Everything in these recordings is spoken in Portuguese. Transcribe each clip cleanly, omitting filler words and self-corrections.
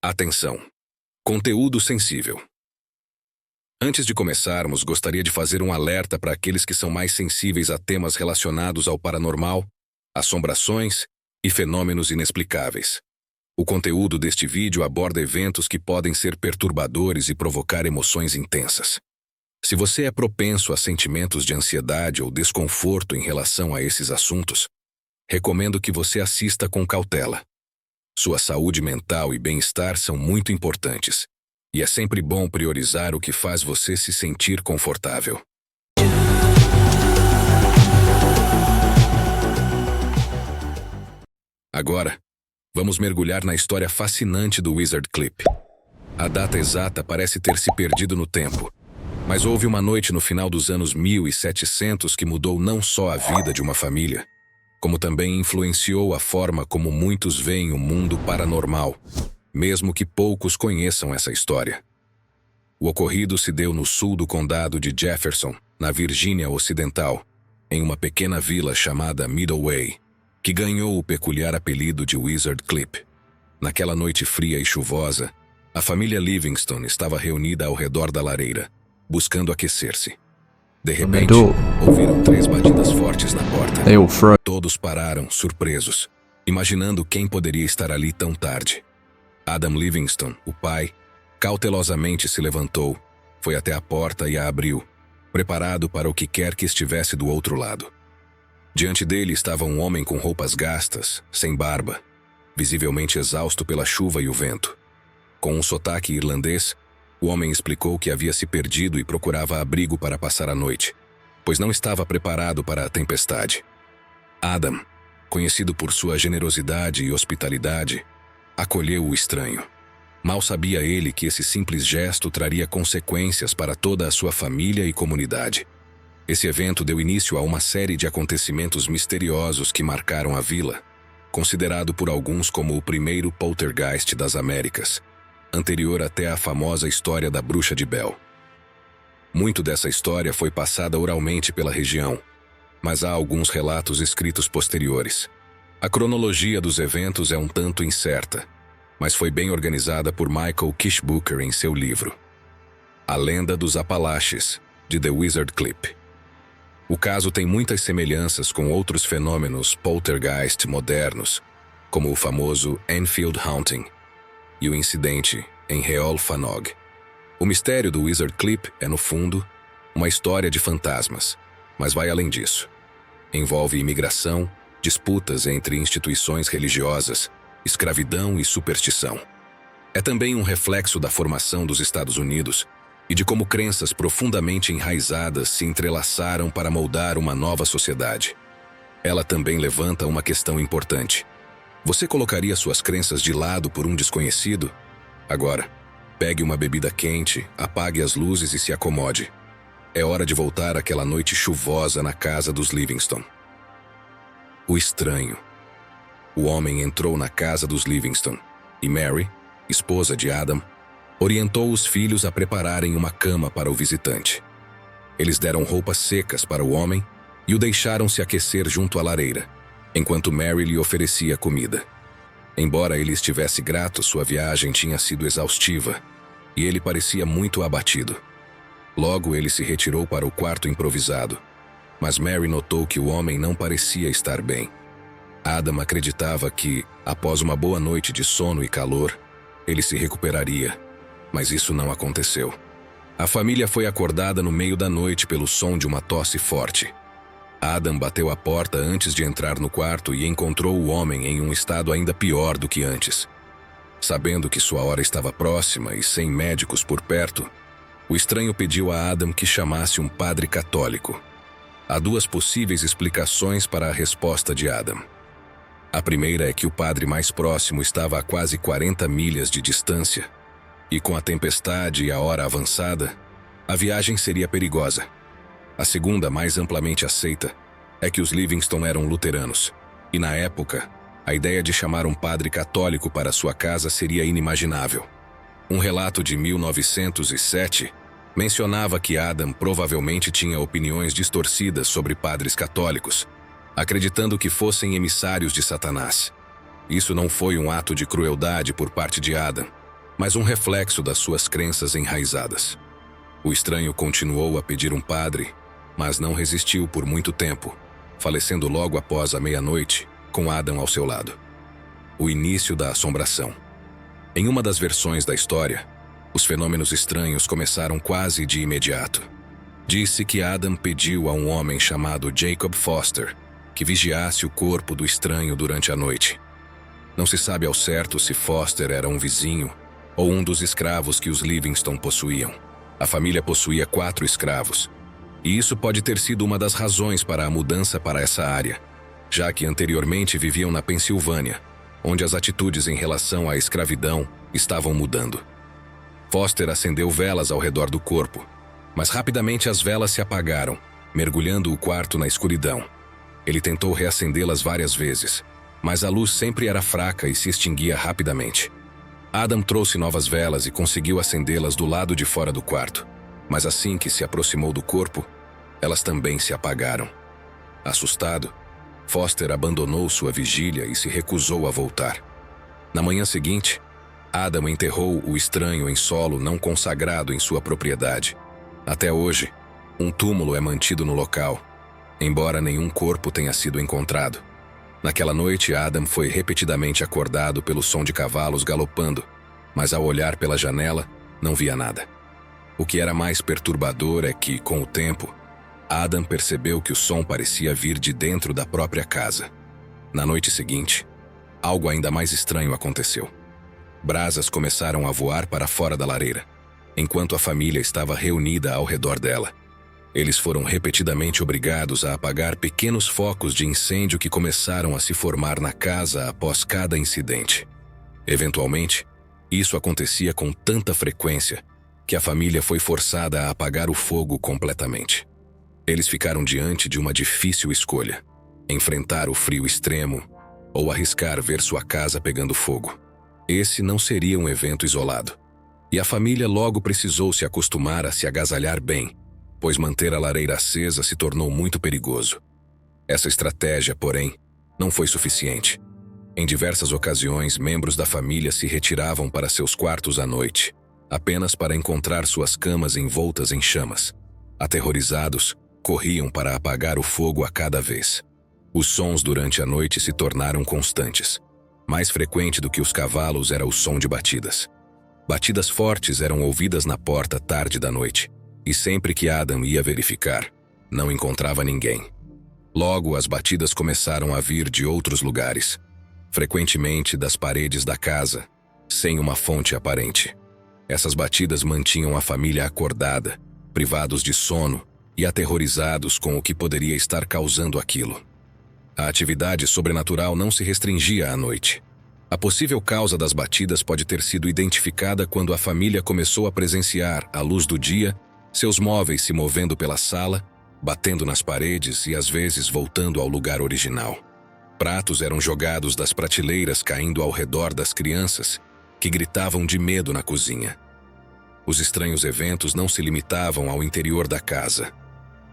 Atenção! Conteúdo sensível. Antes de começarmos, gostaria de fazer um alerta para aqueles que são mais sensíveis a temas relacionados ao paranormal, assombrações e fenômenos inexplicáveis. O conteúdo deste vídeo aborda eventos que podem ser perturbadores e provocar emoções intensas. Se você é propenso a sentimentos de ansiedade ou desconforto em relação a esses assuntos, recomendo que você assista com cautela. Sua saúde mental e bem-estar são muito importantes, e é sempre bom priorizar o que faz você se sentir confortável. Agora, vamos mergulhar na história fascinante do Wizard Cliff. A data exata parece ter se perdido no tempo, mas houve uma noite no final dos anos 1700 que mudou não só a vida de uma família, como também influenciou a forma como muitos veem o mundo paranormal, mesmo que poucos conheçam essa história. O ocorrido se deu no sul do condado de Jefferson, na Virgínia Ocidental, em uma pequena vila chamada Middleway, que ganhou o peculiar apelido de Wizard Cliff. Naquela noite fria e chuvosa, a família Livingston estava reunida ao redor da lareira, buscando aquecer-se. De repente, ouviram 3 batidas fortes na porta. Todos pararam, surpresos, imaginando quem poderia estar ali tão tarde. Adam Livingston, o pai, cautelosamente se levantou, foi até a porta e a abriu, preparado para o que quer que estivesse do outro lado. Diante dele estava um homem com roupas gastas, sem barba, visivelmente exausto pela chuva e o vento. Com um sotaque irlandês, o homem explicou que havia se perdido e procurava abrigo para passar a noite, pois não estava preparado para a tempestade. Adam, conhecido por sua generosidade e hospitalidade, acolheu o estranho. Mal sabia ele que esse simples gesto traria consequências para toda a sua família e comunidade. Esse evento deu início a uma série de acontecimentos misteriosos que marcaram a vila, considerado por alguns como o primeiro poltergeist das Américas, anterior até à famosa história da Bruxa de Bell. Muito dessa história foi passada oralmente pela região, mas há alguns relatos escritos posteriores. A cronologia dos eventos é um tanto incerta, mas foi bem organizada por Michael Kishbooker em seu livro A Lenda dos Apalaches, de The Wizard Cliff. O caso tem muitas semelhanças com outros fenômenos poltergeist modernos, como o famoso Enfield Haunting e o incidente em Rheol Fanog. O mistério do Wizard Cliff é, no fundo, uma história de fantasmas, mas vai além disso. Envolve imigração, disputas entre instituições religiosas, escravidão e superstição. É também um reflexo da formação dos Estados Unidos e de como crenças profundamente enraizadas se entrelaçaram para moldar uma nova sociedade. Ela também levanta uma questão importante. Você colocaria suas crenças de lado por um desconhecido? Agora, pegue uma bebida quente, apague as luzes e se acomode. É hora de voltar àquela noite chuvosa na casa dos Livingston. O estranho. O homem entrou na casa dos Livingston e Mary, esposa de Adam, orientou os filhos a prepararem uma cama para o visitante. Eles deram roupas secas para o homem e o deixaram se aquecer junto à lareira, enquanto Mary lhe oferecia comida. Embora ele estivesse grato, sua viagem tinha sido exaustiva e ele parecia muito abatido. Logo, ele se retirou para o quarto improvisado, mas Mary notou que o homem não parecia estar bem. Adam acreditava que, após uma boa noite de sono e calor, ele se recuperaria, mas isso não aconteceu. A família foi acordada no meio da noite pelo som de uma tosse forte. Adam bateu a porta antes de entrar no quarto e encontrou o homem em um estado ainda pior do que antes. Sabendo que sua hora estava próxima e sem médicos por perto, o estranho pediu a Adam que chamasse um padre católico. Há 2 possíveis explicações para a resposta de Adam. A primeira é que o padre mais próximo estava a quase 40 milhas de distância, e com a tempestade e a hora avançada, a viagem seria perigosa. A segunda, mais amplamente aceita, é que os Livingston eram luteranos, e na época, a ideia de chamar um padre católico para sua casa seria inimaginável. Um relato de 1907 mencionava que Adam provavelmente tinha opiniões distorcidas sobre padres católicos, acreditando que fossem emissários de Satanás. Isso não foi um ato de crueldade por parte de Adam, mas um reflexo das suas crenças enraizadas. O estranho continuou a pedir um padre, mas não resistiu por muito tempo, falecendo logo após a meia-noite, com Adam ao seu lado. O início da assombração. Em uma das versões da história, os fenômenos estranhos começaram quase de imediato. Disse que Adam pediu a um homem chamado Jacob Foster que vigiasse o corpo do estranho durante a noite. Não se sabe ao certo se Foster era um vizinho ou um dos escravos que os Livingston possuíam. A família possuía 4 escravos, e isso pode ter sido uma das razões para a mudança para essa área, já que anteriormente viviam na Pensilvânia, onde as atitudes em relação à escravidão estavam mudando. Foster acendeu velas ao redor do corpo, mas rapidamente as velas se apagaram, mergulhando o quarto na escuridão. Ele tentou reacendê-las várias vezes, mas a luz sempre era fraca e se extinguia rapidamente. Adam trouxe novas velas e conseguiu acendê-las do lado de fora do quarto, mas assim que se aproximou do corpo, elas também se apagaram. Assustado, Foster abandonou sua vigília e se recusou a voltar. Na manhã seguinte, Adam enterrou o estranho em solo não consagrado em sua propriedade. Até hoje, um túmulo é mantido no local, embora nenhum corpo tenha sido encontrado. Naquela noite, Adam foi repetidamente acordado pelo som de cavalos galopando, mas ao olhar pela janela, não via nada. O que era mais perturbador é que, com o tempo, Adam percebeu que o som parecia vir de dentro da própria casa. Na noite seguinte, algo ainda mais estranho aconteceu. Brasas começaram a voar para fora da lareira, enquanto a família estava reunida ao redor dela. Eles foram repetidamente obrigados a apagar pequenos focos de incêndio que começaram a se formar na casa após cada incidente. Eventualmente, isso acontecia com tanta frequência que a família foi forçada a apagar o fogo completamente. Eles ficaram diante de uma difícil escolha: enfrentar o frio extremo ou arriscar ver sua casa pegando fogo. Esse não seria um evento isolado, e a família logo precisou se acostumar a se agasalhar bem, pois manter a lareira acesa se tornou muito perigoso. Essa estratégia, porém, não foi suficiente. Em diversas ocasiões, membros da família se retiravam para seus quartos à noite, apenas para encontrar suas camas envoltas em chamas. Aterrorizados, corriam para apagar o fogo a cada vez. Os sons durante a noite se tornaram constantes. Mais frequente do que os cavalos era o som de batidas. Batidas fortes eram ouvidas na porta tarde da noite, e sempre que Adam ia verificar, não encontrava ninguém. Logo, as batidas começaram a vir de outros lugares, frequentemente das paredes da casa, sem uma fonte aparente. Essas batidas mantinham a família acordada, privados de sono e aterrorizados com o que poderia estar causando aquilo. A atividade sobrenatural não se restringia à noite. A possível causa das batidas pode ter sido identificada quando a família começou a presenciar, à luz do dia, seus móveis se movendo pela sala, batendo nas paredes e às vezes voltando ao lugar original. Pratos eram jogados das prateleiras caindo ao redor das crianças, que gritavam de medo na cozinha. Os estranhos eventos não se limitavam ao interior da casa.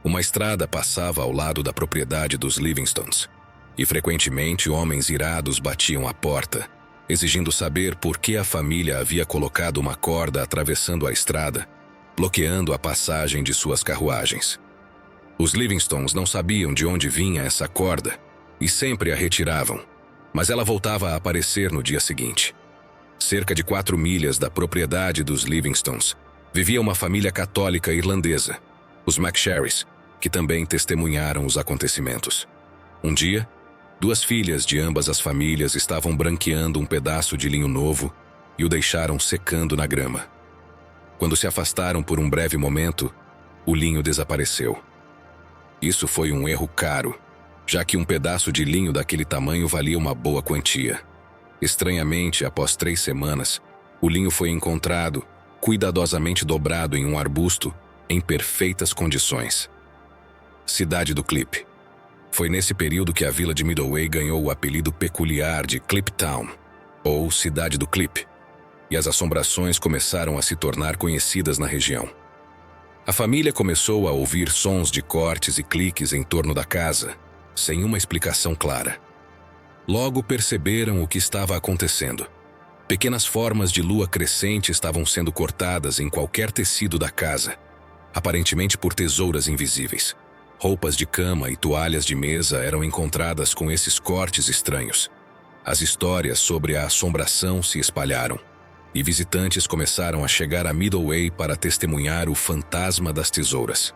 Uma estrada passava ao lado da propriedade dos Livingstons, e frequentemente homens irados batiam à porta, exigindo saber por que a família havia colocado uma corda atravessando a estrada, bloqueando a passagem de suas carruagens. Os Livingstons não sabiam de onde vinha essa corda e sempre a retiravam, mas ela voltava a aparecer no dia seguinte. Cerca de 4 milhas da propriedade dos Livingstons vivia uma família católica irlandesa, os McSherrys, que também testemunharam os acontecimentos. Um dia, 2 filhas de ambas as famílias estavam branqueando um pedaço de linho novo e o deixaram secando na grama. Quando se afastaram por um breve momento, o linho desapareceu. Isso foi um erro caro, já que um pedaço de linho daquele tamanho valia uma boa quantia. Estranhamente, após 3 semanas, o linho foi encontrado, cuidadosamente dobrado em um arbusto, em perfeitas condições. Cidade do Clip. Foi nesse período que a vila de Midway ganhou o apelido peculiar de Clip Town, ou Cidade do Clip, e as assombrações começaram a se tornar conhecidas na região. A família começou a ouvir sons de cortes e cliques em torno da casa, sem uma explicação clara. Logo perceberam o que estava acontecendo. Pequenas formas de lua crescente estavam sendo cortadas em qualquer tecido da casa, aparentemente por tesouras invisíveis. Roupas de cama e toalhas de mesa eram encontradas com esses cortes estranhos. As histórias sobre a assombração se espalharam, e visitantes começaram a chegar a Midway para testemunhar o fantasma das tesouras.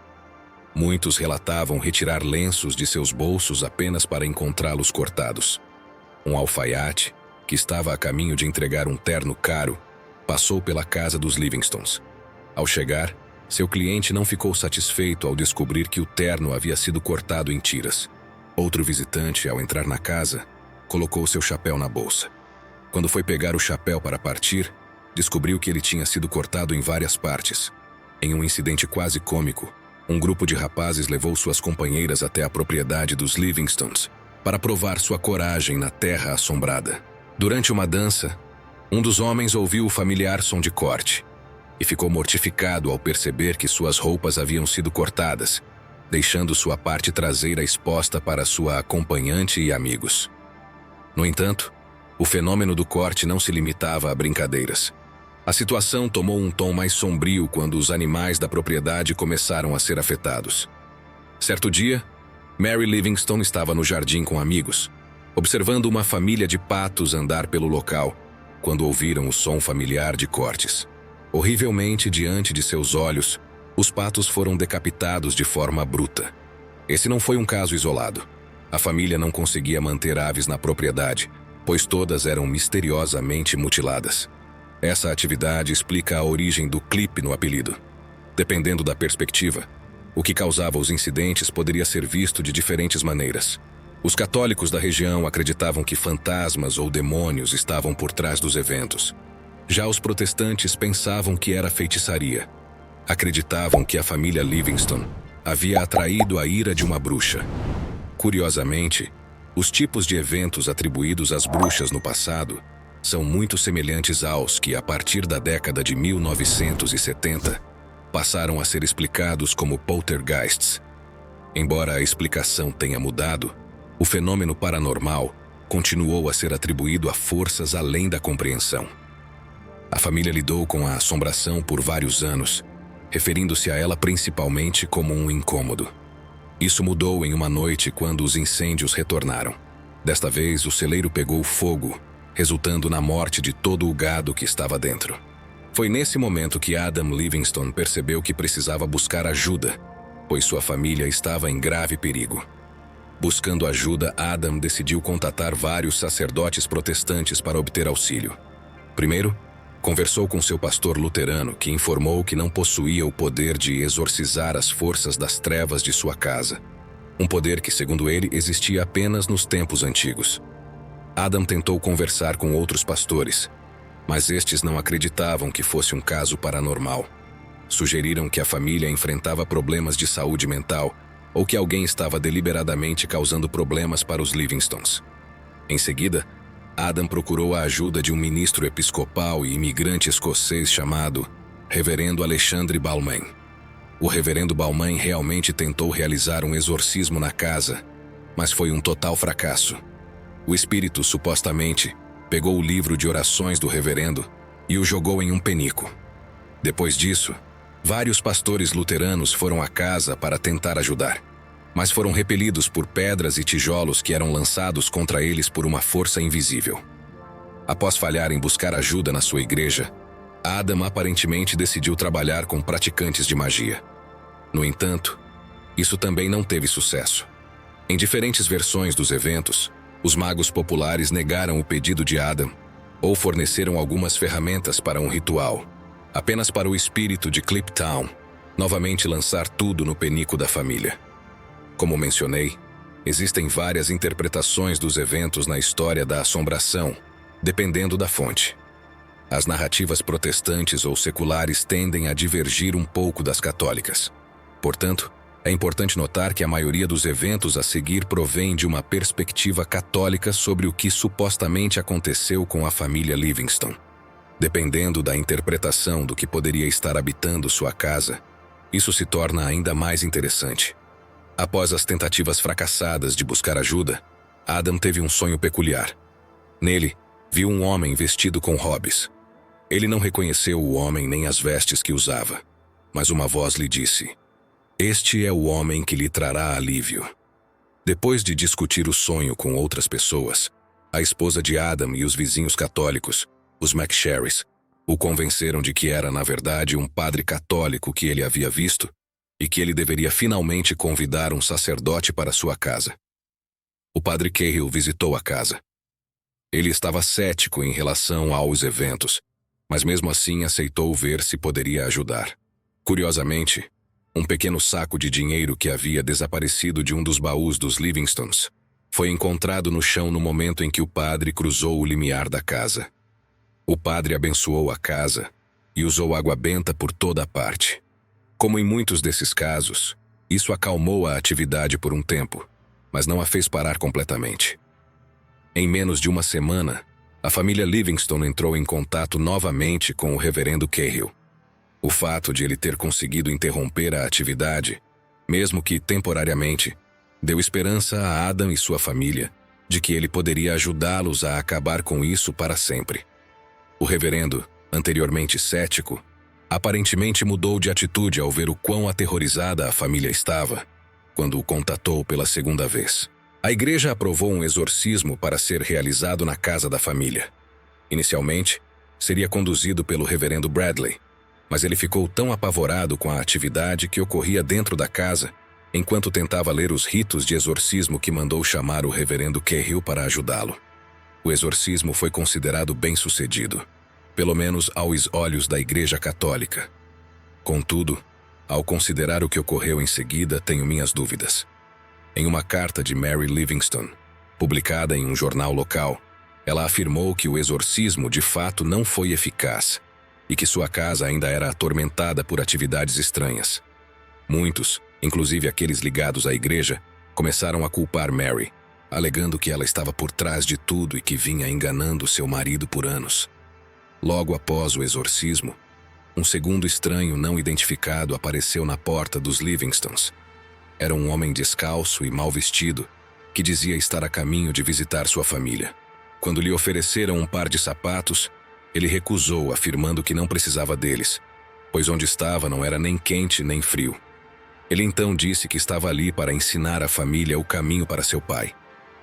Muitos relatavam retirar lenços de seus bolsos apenas para encontrá-los cortados. Um alfaiate, que estava a caminho de entregar um terno caro, passou pela casa dos Livingstons. Ao chegar, seu cliente não ficou satisfeito ao descobrir que o terno havia sido cortado em tiras. Outro visitante, ao entrar na casa, colocou seu chapéu na bolsa. Quando foi pegar o chapéu para partir, descobriu que ele tinha sido cortado em várias partes. Em um incidente quase cômico, um grupo de rapazes levou suas companheiras até a propriedade dos Livingstons para provar sua coragem na terra assombrada. Durante uma dança, um dos homens ouviu o familiar som de corte e ficou mortificado ao perceber que suas roupas haviam sido cortadas, deixando sua parte traseira exposta para sua acompanhante e amigos. No entanto, o fenômeno do corte não se limitava a brincadeiras. A situação tomou um tom mais sombrio quando os animais da propriedade começaram a ser afetados. Certo dia, Mary Livingston estava no jardim com amigos, observando uma família de patos andar pelo local, quando ouviram o som familiar de cortes. Horrivelmente diante de seus olhos, os patos foram decapitados de forma bruta. Esse não foi um caso isolado. A família não conseguia manter aves na propriedade, pois todas eram misteriosamente mutiladas. Essa atividade explica a origem do clipe no apelido. Dependendo da perspectiva, o que causava os incidentes poderia ser visto de diferentes maneiras. Os católicos da região acreditavam que fantasmas ou demônios estavam por trás dos eventos. Já os protestantes pensavam que era feitiçaria. Acreditavam que a família Livingston havia atraído a ira de uma bruxa. Curiosamente, os tipos de eventos atribuídos às bruxas no passado são muito semelhantes aos que, a partir da década de 1970, passaram a ser explicados como poltergeists. Embora a explicação tenha mudado, o fenômeno paranormal continuou a ser atribuído a forças além da compreensão. A família lidou com a assombração por vários anos, referindo-se a ela principalmente como um incômodo. Isso mudou em uma noite quando os incêndios retornaram. Desta vez, o celeiro pegou fogo, resultando na morte de todo o gado que estava dentro. Foi nesse momento que Adam Livingston percebeu que precisava buscar ajuda, pois sua família estava em grave perigo. Buscando ajuda, Adam decidiu contatar vários sacerdotes protestantes para obter auxílio. Primeiro, conversou com seu pastor luterano, que informou que não possuía o poder de exorcizar as forças das trevas de sua casa. Um poder que, segundo ele, existia apenas nos tempos antigos. Adam tentou conversar com outros pastores, mas estes não acreditavam que fosse um caso paranormal. Sugeriram que a família enfrentava problemas de saúde mental ou que alguém estava deliberadamente causando problemas para os Livingstons. Em seguida, Adam procurou a ajuda de um ministro episcopal e imigrante escocês chamado Reverendo Alexandre Balmain. O Reverendo Balmain realmente tentou realizar um exorcismo na casa, mas foi um total fracasso. O espírito, supostamente, pegou o livro de orações do reverendo e o jogou em um penico. Depois disso, vários pastores luteranos foram à casa para tentar ajudar, mas foram repelidos por pedras e tijolos que eram lançados contra eles por uma força invisível. Após falhar em buscar ajuda na sua igreja, Adam aparentemente decidiu trabalhar com praticantes de magia. No entanto, isso também não teve sucesso. Em diferentes versões dos eventos, os magos populares negaram o pedido de Adam ou forneceram algumas ferramentas para um ritual, apenas para o espírito de Clip Town novamente lançar tudo no penico da família. Como mencionei, existem várias interpretações dos eventos na história da assombração, dependendo da fonte. As narrativas protestantes ou seculares tendem a divergir um pouco das católicas. Portanto, é importante notar que a maioria dos eventos a seguir provém de uma perspectiva católica sobre o que supostamente aconteceu com a família Livingston. Dependendo da interpretação do que poderia estar habitando sua casa, isso se torna ainda mais interessante. Após as tentativas fracassadas de buscar ajuda, Adam teve um sonho peculiar. Nele, viu um homem vestido com hobbies. Ele não reconheceu o homem nem as vestes que usava, mas uma voz lhe disse: "Este é o homem que lhe trará alívio." Depois de discutir o sonho com outras pessoas, a esposa de Adam e os vizinhos católicos, os McSherrys, o convenceram de que era, na verdade, um padre católico que ele havia visto e que ele deveria finalmente convidar um sacerdote para sua casa. O padre Cahill visitou a casa. Ele estava cético em relação aos eventos, mas mesmo assim aceitou ver se poderia ajudar. Curiosamente, um pequeno saco de dinheiro que havia desaparecido de um dos baús dos Livingstons foi encontrado no chão no momento em que o padre cruzou o limiar da casa. O padre abençoou a casa e usou água benta por toda a parte. Como em muitos desses casos, isso acalmou a atividade por um tempo, mas não a fez parar completamente. Em menos de uma semana, a família Livingston entrou em contato novamente com o reverendo Cahill. O fato de ele ter conseguido interromper a atividade, mesmo que temporariamente, deu esperança a Adam e sua família de que ele poderia ajudá-los a acabar com isso para sempre. O reverendo, anteriormente cético, aparentemente mudou de atitude ao ver o quão aterrorizada a família estava quando o contatou pela segunda vez. A igreja aprovou um exorcismo para ser realizado na casa da família. Inicialmente, seria conduzido pelo reverendo Bradley, mas ele ficou tão apavorado com a atividade que ocorria dentro da casa, enquanto tentava ler os ritos de exorcismo, que mandou chamar o reverendo Cahill para ajudá-lo. O exorcismo foi considerado bem-sucedido, pelo menos aos olhos da Igreja Católica. Contudo, ao considerar o que ocorreu em seguida, tenho minhas dúvidas. Em uma carta de Mary Livingston, publicada em um jornal local, ela afirmou que o exorcismo de fato não foi eficaz e que sua casa ainda era atormentada por atividades estranhas. Muitos, inclusive aqueles ligados à igreja, começaram a culpar Mary, alegando que ela estava por trás de tudo e que vinha enganando seu marido por anos. Logo após o exorcismo, um segundo estranho não identificado apareceu na porta dos Livingstons. Era um homem descalço e mal vestido, que dizia estar a caminho de visitar sua família. Quando lhe ofereceram um par de sapatos, ele recusou, afirmando que não precisava deles, pois onde estava não era nem quente nem frio. Ele então disse que estava ali para ensinar à família o caminho para seu pai.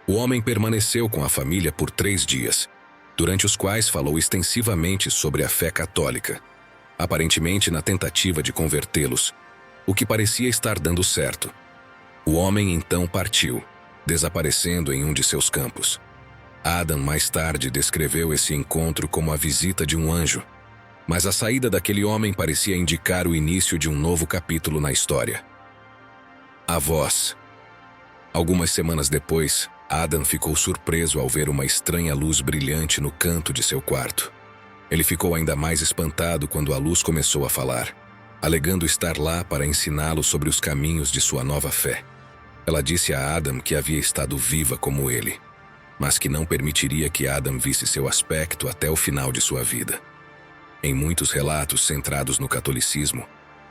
O homem permaneceu com a família por 3 dias, durante os quais falou extensivamente sobre a fé católica, aparentemente na tentativa de convertê-los, o que parecia estar dando certo. O homem então partiu, desaparecendo em um de seus campos. Adam mais tarde descreveu esse encontro como a visita de um anjo, mas a saída daquele homem parecia indicar o início de um novo capítulo na história. A voz. Algumas semanas depois, Adam ficou surpreso ao ver uma estranha luz brilhante no canto de seu quarto. Ele ficou ainda mais espantado quando a luz começou a falar, alegando estar lá para ensiná-lo sobre os caminhos de sua nova fé. Ela disse a Adam que havia estado viva como ele, mas que não permitiria que Adam visse seu aspecto até o final de sua vida. Em muitos relatos centrados no catolicismo,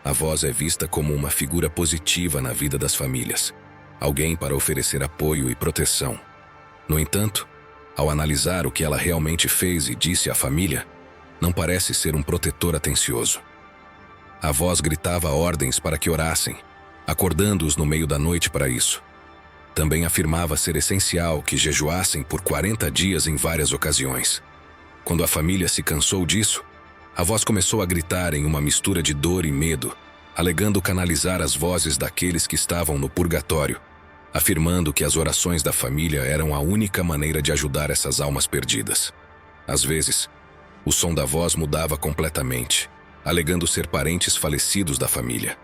a voz é vista como uma figura positiva na vida das famílias, alguém para oferecer apoio e proteção. No entanto, ao analisar o que ela realmente fez e disse à família, não parece ser um protetor atencioso. A voz gritava ordens para que orassem, acordando-os no meio da noite para isso. Também afirmava ser essencial que jejuassem por 40 dias em várias ocasiões. Quando a família se cansou disso, a voz começou a gritar em uma mistura de dor e medo, alegando canalizar as vozes daqueles que estavam no purgatório, afirmando que as orações da família eram a única maneira de ajudar essas almas perdidas. Às vezes, o som da voz mudava completamente, alegando ser parentes falecidos da família.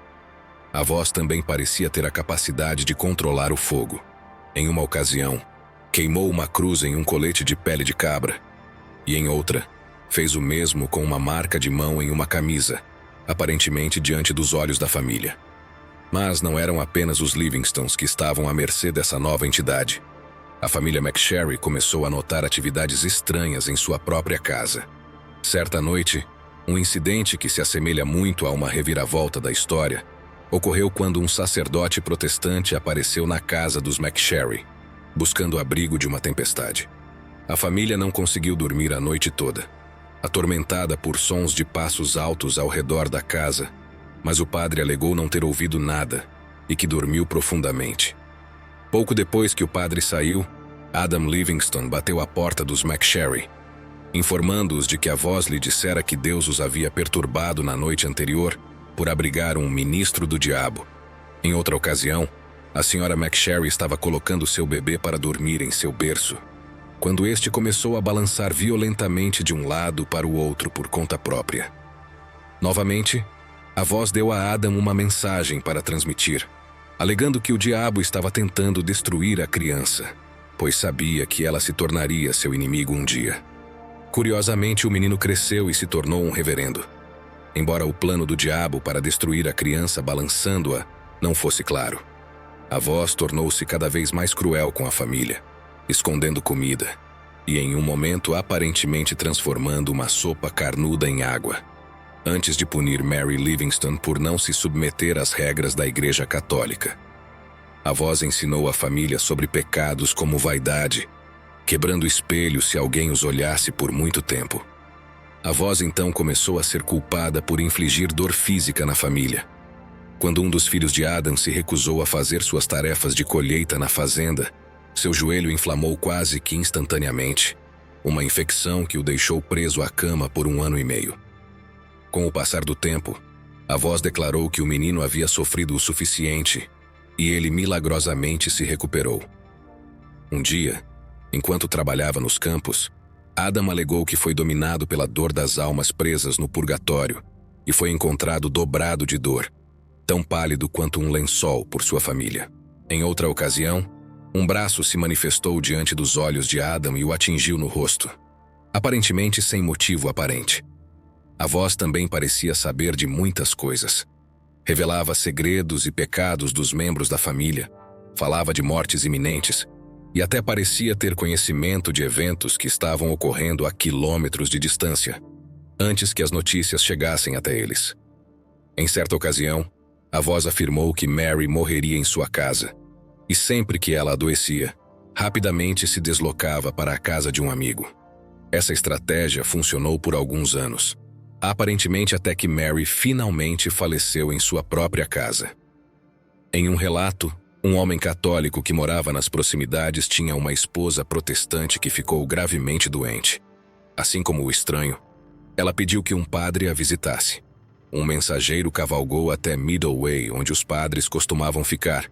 A voz também parecia ter a capacidade de controlar o fogo. Em uma ocasião, queimou uma cruz em um colete de pele de cabra, e em outra, fez o mesmo com uma marca de mão em uma camisa, aparentemente diante dos olhos da família. Mas não eram apenas os Livingstons que estavam à mercê dessa nova entidade. A família McSherry começou a notar atividades estranhas em sua própria casa. Certa noite, um incidente que se assemelha muito a uma reviravolta da história ocorreu quando um sacerdote protestante apareceu na casa dos McSherry, buscando abrigo de uma tempestade. A família não conseguiu dormir a noite toda, atormentada por sons de passos altos ao redor da casa, mas o padre alegou não ter ouvido nada e que dormiu profundamente. Pouco depois que o padre saiu, Adam Livingston bateu à porta dos McSherry, informando-os de que a voz lhe dissera que Deus os havia perturbado na noite anterior por abrigar um ministro do diabo. Em outra ocasião, a senhora McSherry estava colocando seu bebê para dormir em seu berço, quando este começou a balançar violentamente de um lado para o outro por conta própria. Novamente, a voz deu a Adam uma mensagem para transmitir, alegando que o diabo estava tentando destruir a criança, pois sabia que ela se tornaria seu inimigo um dia. Curiosamente, o menino cresceu e se tornou um reverendo, embora o plano do diabo para destruir a criança balançando-a não fosse claro. A voz tornou-se cada vez mais cruel com a família, escondendo comida, e em um momento aparentemente transformando uma sopa carnuda em água, antes de punir Mary Livingston por não se submeter às regras da Igreja Católica. A voz ensinou a família sobre pecados como vaidade, quebrando espelhos se alguém os olhasse por muito tempo. A voz então começou a ser culpada por infligir dor física na família. Quando um dos filhos de Adam se recusou a fazer suas tarefas de colheita na fazenda, seu joelho inflamou quase que instantaneamente, uma infecção que o deixou preso à cama por 1 ano e meio. Com o passar do tempo, a voz declarou que o menino havia sofrido o suficiente e ele milagrosamente se recuperou. Um dia, enquanto trabalhava nos campos, Adam alegou que foi dominado pela dor das almas presas no purgatório e foi encontrado dobrado de dor, tão pálido quanto um lençol por sua família. Em outra ocasião, um braço se manifestou diante dos olhos de Adam e o atingiu no rosto, aparentemente sem motivo aparente. A voz também parecia saber de muitas coisas. Revelava segredos e pecados dos membros da família, falava de mortes iminentes e até parecia ter conhecimento de eventos que estavam ocorrendo a quilômetros de distância, antes que as notícias chegassem até eles. Em certa ocasião, a voz afirmou que Mary morreria em sua casa, e sempre que ela adoecia, rapidamente se deslocava para a casa de um amigo. Essa estratégia funcionou por alguns anos, aparentemente até que Mary finalmente faleceu em sua própria casa. Em um relato, um homem católico que morava nas proximidades tinha uma esposa protestante que ficou gravemente doente. Assim como o estranho, ela pediu que um padre a visitasse. Um mensageiro cavalgou até Middleway, onde os padres costumavam ficar,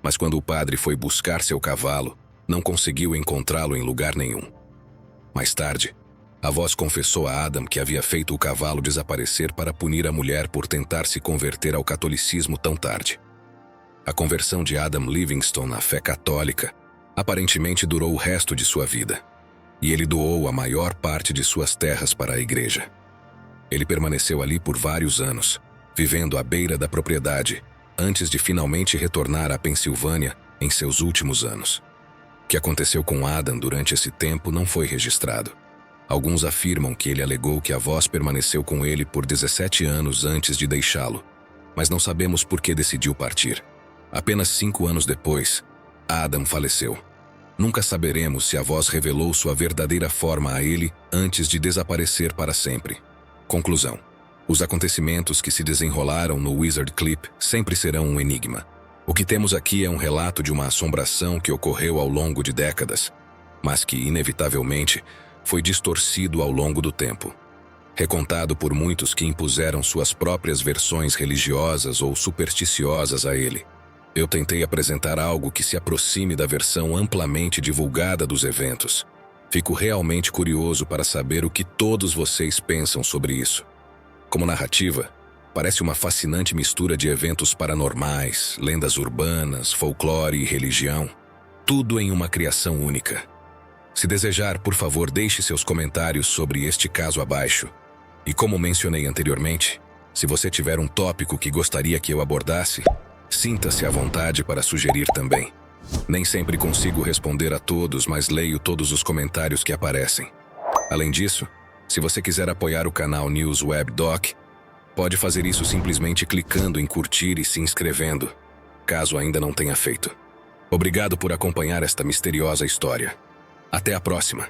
mas quando o padre foi buscar seu cavalo, não conseguiu encontrá-lo em lugar nenhum. Mais tarde, a voz confessou a Adam que havia feito o cavalo desaparecer para punir a mulher por tentar se converter ao catolicismo tão tarde. A conversão de Adam Livingston à fé católica aparentemente durou o resto de sua vida, e ele doou a maior parte de suas terras para a igreja. Ele permaneceu ali por vários anos, vivendo à beira da propriedade, antes de finalmente retornar à Pensilvânia em seus últimos anos. O que aconteceu com Adam durante esse tempo não foi registrado. Alguns afirmam que ele alegou que a voz permaneceu com ele por 17 anos antes de deixá-lo, mas não sabemos por que decidiu partir. Apenas 5 anos depois, Adam faleceu. Nunca saberemos se a voz revelou sua verdadeira forma a ele antes de desaparecer para sempre. Conclusão: os acontecimentos que se desenrolaram no Wizard Clip sempre serão um enigma. O que temos aqui é um relato de uma assombração que ocorreu ao longo de décadas, mas que, inevitavelmente, foi distorcido ao longo do tempo. Recontado por muitos que impuseram suas próprias versões religiosas ou supersticiosas a ele. Eu tentei apresentar algo que se aproxime da versão amplamente divulgada dos eventos. Fico realmente curioso para saber o que todos vocês pensam sobre isso. Como narrativa, parece uma fascinante mistura de eventos paranormais, lendas urbanas, folclore e religião, tudo em uma criação única. Se desejar, por favor, deixe seus comentários sobre este caso abaixo. E como mencionei anteriormente, se você tiver um tópico que gostaria que eu abordasse, sinta-se à vontade para sugerir também. Nem sempre consigo responder a todos, mas leio todos os comentários que aparecem. Além disso, se você quiser apoiar o canal News Web Doc, pode fazer isso simplesmente clicando em curtir e se inscrevendo, caso ainda não tenha feito. Obrigado por acompanhar esta misteriosa história. Até a próxima!